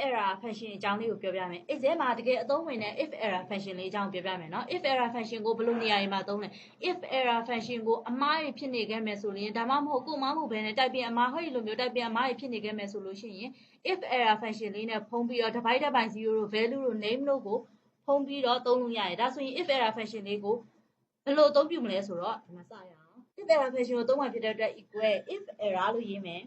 error function အကြောင်းလေးကိုပြောပြမယ် exam မှာတကယ်အသုံးဝင်တဲ့ if error function လေးအကြောင်းပြောပြမယ်နော် if error function ကိုဘယ်လိုနေရာတွေမှာသုံးလဲ if error function ကိုအမှားတွေဖြစ်နေခဲ့မယ်ဆိုရင်ဒါမှမဟုတ်ကိုမမှုပဲနဲ့တိုက်ပြန်အမှားဟဲ့လိုမျိုးတိုက်ပြန်အမှားတွေဖြစ်နေခဲ့မယ်ဆိုလို့ရှိရင် if error function လေးနဲ့ဖုံးပြီးတော့ divided by 0တို့ value တို့ name တို့ကိုဖုံးပြီးတော့သုံးလို့ရတယ်ဒါဆိုရင် if error function လေးကိုဘယ်လိုအသုံးပြုမလဲဆိုတော့ဒီမှာစရအောင် if error function ကိုသုံးမှဖြစ်တဲ့အတွက် equal if error လို့ရေးမယ်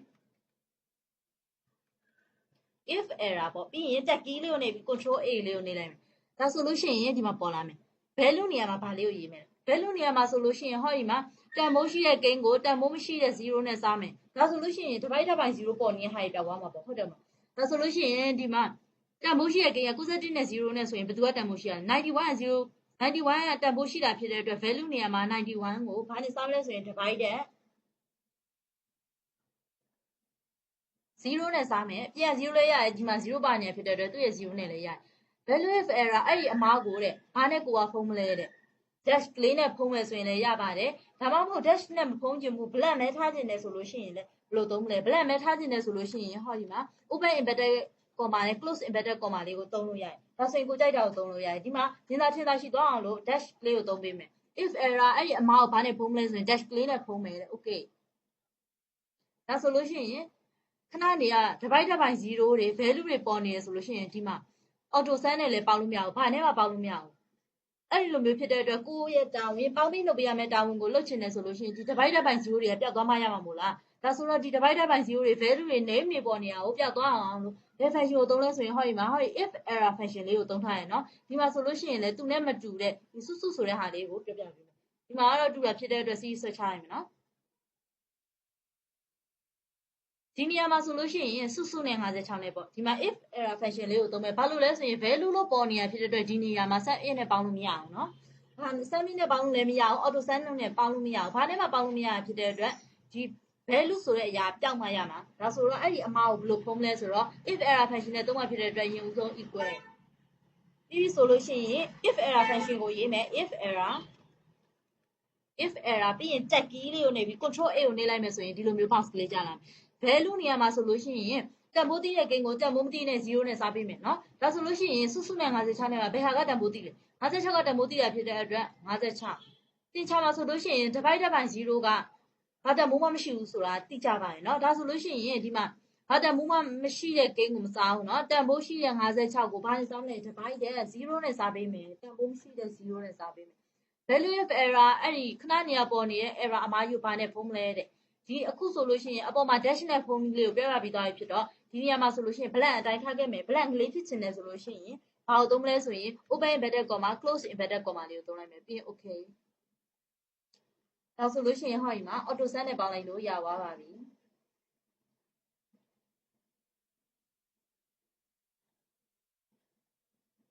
if error ပေါ့ပြီးရင်တက် key လေးကိုနေပြီး control A လေးကိုနေလိုက်မယ်ဒါဆိုလို့ရှိရင်ဒီမှာပေါ်လာမယ် value နေရာမှာဗာလေးကိုရေးမယ် value နေရာမှာဆိုလို့ရှိရင်ဟောဒီမှာတန်ဖိုးရှိတဲ့ gain ကိုတန်ဖိုးမရှိတဲ့0နဲ့စားမယ်ဒါဆိုလို့ရှိရင် divided by 0ပေါ်နေတဲ့ဟာတွေပြောင်းသွားမှာပေါ့ဟုတ်တယ်မလားဒါဆိုလို့ရှိရင်ဒီမှာတန်ဖိုးရှိတဲ့ gain က91နဲ့0နဲ့ဆိုရင်ဘယ်သူကတန်ဖိုးရှိရလဲ91က91ကတန်ဖိုးရှိတာဖြစ်တဲ့အတွက် value နေရာမှာ91ကိုဘာနဲ့စားမလဲဆိုရင် divided 0နဲ့စားမယ်ပြန်0လဲရတယ်ဒီမှာ0ပါနေဖြစ်တဲ့အတွက်သူ့ရဲ့0နဲ့လည်းရတယ် value of error အဲ့ဒီအမားကိုတဲ့ဘာနဲ့ကိုကဖုံးမလဲတဲ့ dash ကလေးနဲ့ဖုံးမယ်ဆိုရင်လည်းရပါတယ်ဒါမှမဟုတ် dash နဲ့မဖုံးချင်ဘူး blank မဲထားခြင်းနဲ့ဆိုလို့ရှိရင်လည်းဘယ်လိုသုံးမလဲ blank မဲထားခြင်းနဲ့ဆိုလို့ရှိရင်ဟောဒီမှာ open inverted comma နဲ့ close inverted comma လေးကိုသုံးလို့ရတယ်ဒါဆိုရင်ကိုကြိုက်တာကိုသုံးလို့ရတယ်ဒီမှာမြင်သာထင်သာရှိသွားအောင်လို့ dash ကလေးကိုသုံးပေးမယ် if error အဲ့ဒီအမားကိုဘာနဲ့ဖုံးမလဲဆိုရင် dash ကလေးနဲ့ဖုံးမယ်တဲ့ okay ဒါဆိုလို့ရှိရင်ခဏနေက divided by 0တွေ value တွေပေါ်နေရဆိုလို့ရှိရင်ဒီမှာ auto sum နဲ့လည်းပေါင်းလို့မရဘူးဘာနဲ့မှပေါင်းလို့မရဘူးအဲ့ဒီလိုမျိုးဖြစ်တဲ့အတွက်ကိုယ့်ရဲ့တာဝန်ပေါင်းပြီးလုပ်ပေးရမယ့်တာဝန်ကိုလုပ်ချင်တယ်ဆိုလို့ရှိရင်ဒီ divided by 0တွေကပျောက်သွားမှရမှာမို့လားဒါဆိုတော့ဒီ divided by 0တွေ value တွေ name တွေပေါ်နေရကိုပျောက်သွားအောင်လို့ဘယ် function ကိုသုံးလဲဆိုရင်ဟောဒီမှာဟောဒီ if error function လေးကိုသုံးထားရနော်ဒီမှာဆိုလို့ရှိရင်လည်းသူနဲ့မတူတဲ့ဒီစုစုဆိုတဲ့ဟာလေးကိုပြောပြပေးမယ်ဒီမှာကတော့တူတာဖြစ်တဲ့အတွက် C ဆွဲချရမယ်နော်ဒီနေရာမှာဆိုလို့ရှိရင်စုစုနဲ့56နဲ့ပေါ့ဒီမှာ if error function လေးကိုသုံးမယ်ဘာလို့လဲဆိုရင် value လို့ပေါ်နေရဖြစ်တဲ့အတွက်ဒီနေရာမှာ sum in နဲ့ပေါင်းလို့မရအောင်เนาะဟာ sum in နဲ့ပေါင်းလို့လည်းမရအောင် auto sum နဲ့ပေါင်းလို့မရအောင်ဘာနဲ့မှပေါင်းလို့မရဖြစ်တဲ့အတွက်ဒီ value ဆိုတဲ့အရာပျောက်မှရမှာဒါဆိုတော့အဲ့ဒီအမှားကိုဘယ်လိုဖုံးမလဲဆိုတော့ if error function နဲ့သုံးမှဖြစ်တဲ့အတွက်ရင်ဦးဆုံး equal ပြီးပြီဆိုလို့ရှိရင် if error function ကိုရေးမယ် if error ပြီးရင်တက် key လေးကိုနေပြီး control A ကိုနေလိုက်မယ်ဆိုရင်ဒီလိုမျိုး box ကလေးကြာလာမယ်value နေရာမှာဆိုလို့ရှိရင်တန်ဖိုးတည်တဲ့ gain ကိုတန်ဖိုးမတည်တဲ့0နဲ့စားပေးမယ်เนาะဒါဆိုလို့ရှိရင်စုစုနဲ့56နဲ့ဘယ်ဟာကတန်ဖိုးတည်လဲ56ကတန်ဖိုးတည်တာဖြစ်တဲ့အတွက်56တင်ချမှာဆိုလို့ရှိရင် divided by 0ကဘာတန်ဖိုးမှမရှိဘူးဆိုတာသိကြပါတယ်เนาะဒါဆိုလို့ရှိရင်ဒီမှာဘာတန်ဖိုးမှမရှိတဲ့ gain ကိုမစားဘူးเนาะတန်ဖိုးရှိတဲ့56ကိုဘာနဲ့စားမလဲ divided 0နဲ့စားပေးမယ်တန်ဖိုးမရှိတဲ့0နဲ့စားပေးမယ် value of error အဲ့ဒီခဏနေရာပေါ်နေတဲ့ error အမှားယူဘာနဲ့ဖုံးမလဲတဲ့ဒီအခုဆိုလို့ရှိရင်အပေါ်မှာ dash နဲ့ဖုံးလေးကိုပြောပြပြီးသားဖြစ်တော့ဒီနေရာမှာဆိုလို့ရှိရင် blank အတိုင်းထားခဲ့မယ် blank ကလေးဖြစ်ချင်တယ်ဆိုလို့ရှိရင်ဘာကိုသုံးမလဲဆိုရင် open inverted comma close inverted comma လေးကိုသုံးလိုက်မယ်ပြီးရင် okay ဒါဆိုလို့ရှိရင်ဟောဒီမှာ auto sum နဲ့ပေါင်းလိုက်လို့ရသွားပါပြီဒ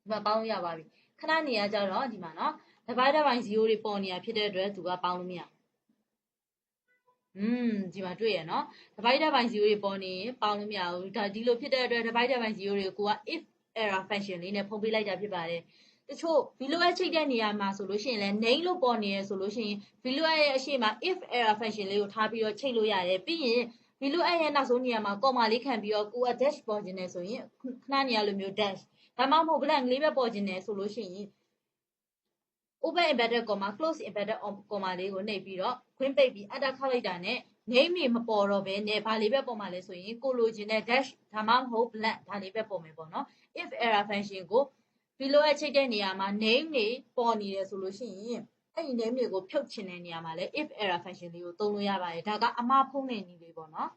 ီမှာပေါင်းလို့ရပါပြီခဏနေရကြတော့ဒီမှာเนาะ divided by 0တွေပေါ်နေတာဖြစ်တဲ့အတွက်သူကပေါင်းလို့မရဒီမှာတွေ့ရနော် divided by 0တွေပေါ်နေပေါင်းလို့မရဘူးဒါဒီလိုဖြစ်တဲ့အတွက် divided by 0တွေကိုက if error function လေးနဲ့ဖုံးပေးလိုက်တာဖြစ်ပါတယ်တချို့ below ချိတ်တဲ့နေရာမှာဆိုလို့ရှိရင်လည်း name လို့ပေါ်နေရဆိုလို့ရှိရင် below ရဲ့အရှိမ if error function လေးကိုထားပြီးတော့ချိတ်လို့ရတယ်ပြီးရင် below ရဲ့နောက်ဆုံးနေရာမှာ comma လေးခံပြီးတော့ကိုက dash ပေါ်ခြင်းနဲ့ဆိုရင်ခဏနေရလိုမျိုး dash ဒါမှမဟုတ် blank လေးပဲပေါ်ခြင်းနဲ့ဆိုလို့ရှိရင်open inverted comma close inverted comma လေးကိုနှိပ်ပြီးတော့ခွင်းပိတ်ပြီး enter ခောက်လိုက်တာနဲ့ name တွေမပေါ်တော့ဘဲနဲ့ဘာလေးပဲပေါ်မှာလဲဆိုရင်ကိုလိုချင်တဲ့ dash ဒါမှမဟုတ် blank ဒါလေးပဲပေါ်မယ်ပေါ့နော် if error function ကို below ရဲ့ချိတ်တဲ့နေရာမှာ name တွေပေါ်နေတယ်ဆိုလို့ရှိရင်အဲ့ဒီ name တွေကိုဖြုတ်ချင်တဲ့နေရာမှာလဲ if error function လေးကိုသုံးလို့ရပါတယ်ဒါကအမှားဖုံးတဲ့နည်းလေးပေါ့နော်